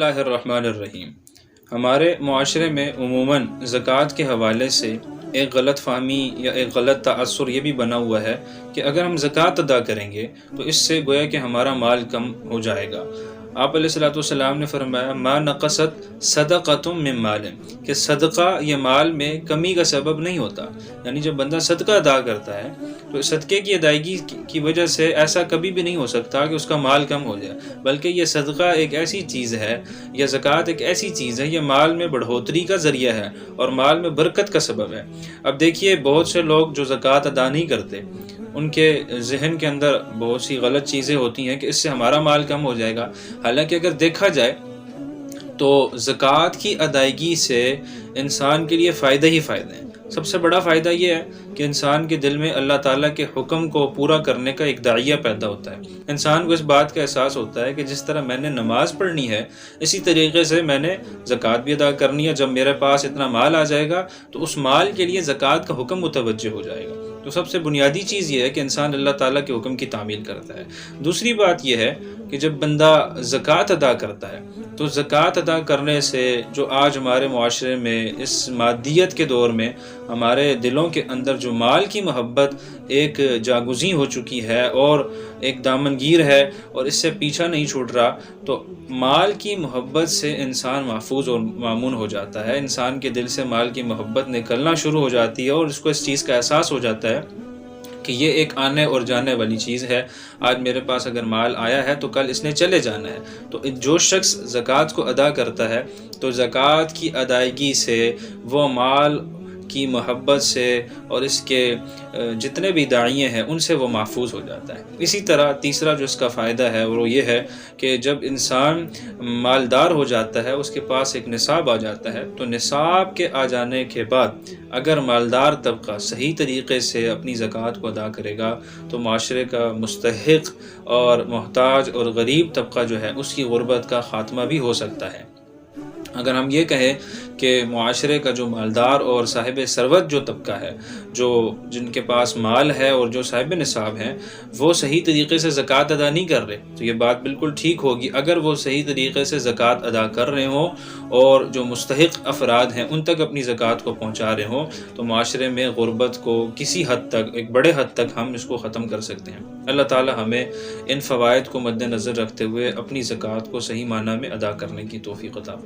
اللہ الرحمن الرحیم۔ ہمارے معاشرے میں عموماً زکوٰۃ کے حوالے سے ایک غلط فہمی یا ایک غلط تاثر یہ بھی بنا ہوا ہے کہ اگر ہم زکوٰۃ ادا کریں گے تو اس سے گویا کہ ہمارا مال کم ہو جائے گا۔ آپ علیہ الصلوۃ والسلام نے فرمایا ما نقصت صدقۃ من مال، کہ صدقہ یہ مال میں کمی کا سبب نہیں ہوتا، یعنی جب بندہ صدقہ ادا کرتا ہے تو صدقے کی ادائیگی کی وجہ سے ایسا کبھی بھی نہیں ہو سکتا کہ اس کا مال کم ہو جائے، بلکہ یہ صدقہ ایک ایسی چیز ہے یا زکوٰۃ ایک ایسی چیز ہے، یہ مال میں بڑھوتری کا ذریعہ ہے اور مال میں برکت کا سبب ہے۔ اب دیکھیے بہت سے لوگ جو زکوٰۃ ادا نہیں کرتے، ان کے ذہن کے اندر بہت سی غلط چیزیں ہوتی ہیں کہ اس سے ہمارا مال کم ہو جائے گا، حالانکہ اگر دیکھا جائے تو زکوٰۃ کی ادائیگی سے انسان کے لیے فائدہ ہی فائدہ ہے۔ سب سے بڑا فائدہ یہ ہے کہ انسان کے دل میں اللہ تعالیٰ کے حکم کو پورا کرنے کا ایک داعیہ پیدا ہوتا ہے۔ انسان کو اس بات کا احساس ہوتا ہے کہ جس طرح میں نے نماز پڑھنی ہے، اسی طریقے سے میں نے زکوٰۃ بھی ادا کرنی ہے۔ جب میرے پاس اتنا مال آ جائے گا تو اس مال کے لیے زکوٰۃ کا حکم متوجہ ہو جائے گا۔ تو سب سے بنیادی چیز یہ ہے کہ انسان اللہ تعالیٰ کے حکم کی تعمیل کرتا ہے۔ دوسری بات یہ ہے کہ جب بندہ زکوٰۃ ادا کرتا ہے تو زکوٰۃ ادا کرنے سے جو آج ہمارے معاشرے میں اس مادیت کے دور میں ہمارے دلوں کے اندر جو مال کی محبت ایک جاگزیں ہو چکی ہے اور ایک دامنگیر ہے اور اس سے پیچھا نہیں چھوٹ رہا، تو مال کی محبت سے انسان محفوظ اور مامون ہو جاتا ہے۔ انسان کے دل سے مال کی محبت نکلنا شروع ہو جاتی ہے اور اس کو اس چیز کا احساس ہو جاتا ہے کہ یہ ایک آنے اور جانے والی چیز ہے۔ آج میرے پاس اگر مال آیا ہے تو کل اس نے چلے جانا ہے۔ تو جو شخص زکوٰۃ کو ادا کرتا ہے تو زکوٰۃ کی ادائیگی سے وہ مال کی محبت سے اور اس کے جتنے بھی داعیے ہیں ان سے وہ محفوظ ہو جاتا ہے۔ اسی طرح تیسرا جو اس کا فائدہ ہے وہ یہ ہے کہ جب انسان مالدار ہو جاتا ہے، اس کے پاس ایک نصاب آ جاتا ہے، تو نصاب کے آ جانے کے بعد اگر مالدار طبقہ صحیح طریقے سے اپنی زکوٰۃ کو ادا کرے گا تو معاشرے کا مستحق اور محتاج اور غریب طبقہ جو ہے اس کی غربت کا خاتمہ بھی ہو سکتا ہے۔ اگر ہم یہ کہیں کہ معاشرے کا جو مالدار اور صاحب ثروت جو طبقہ ہے، جن کے پاس مال ہے اور جو صاحب نصاب ہیں، وہ صحیح طریقے سے زکوٰۃ ادا نہیں کر رہے، تو یہ بات بالکل ٹھیک ہوگی اگر وہ صحیح طریقے سے زکوٰۃ ادا کر رہے ہوں اور جو مستحق افراد ہیں ان تک اپنی زکوٰۃ کو پہنچا رہے ہوں، تو معاشرے میں غربت کو کسی حد تک، ایک بڑے حد تک ہم اس کو ختم کر سکتے ہیں۔ اللہ تعالی ہمیں ان فوائد کو مد نظر رکھتے ہوئے اپنی زکوٰۃ کو صحیح معنی میں ادا کرنے کی توفیق عطا فرمائے۔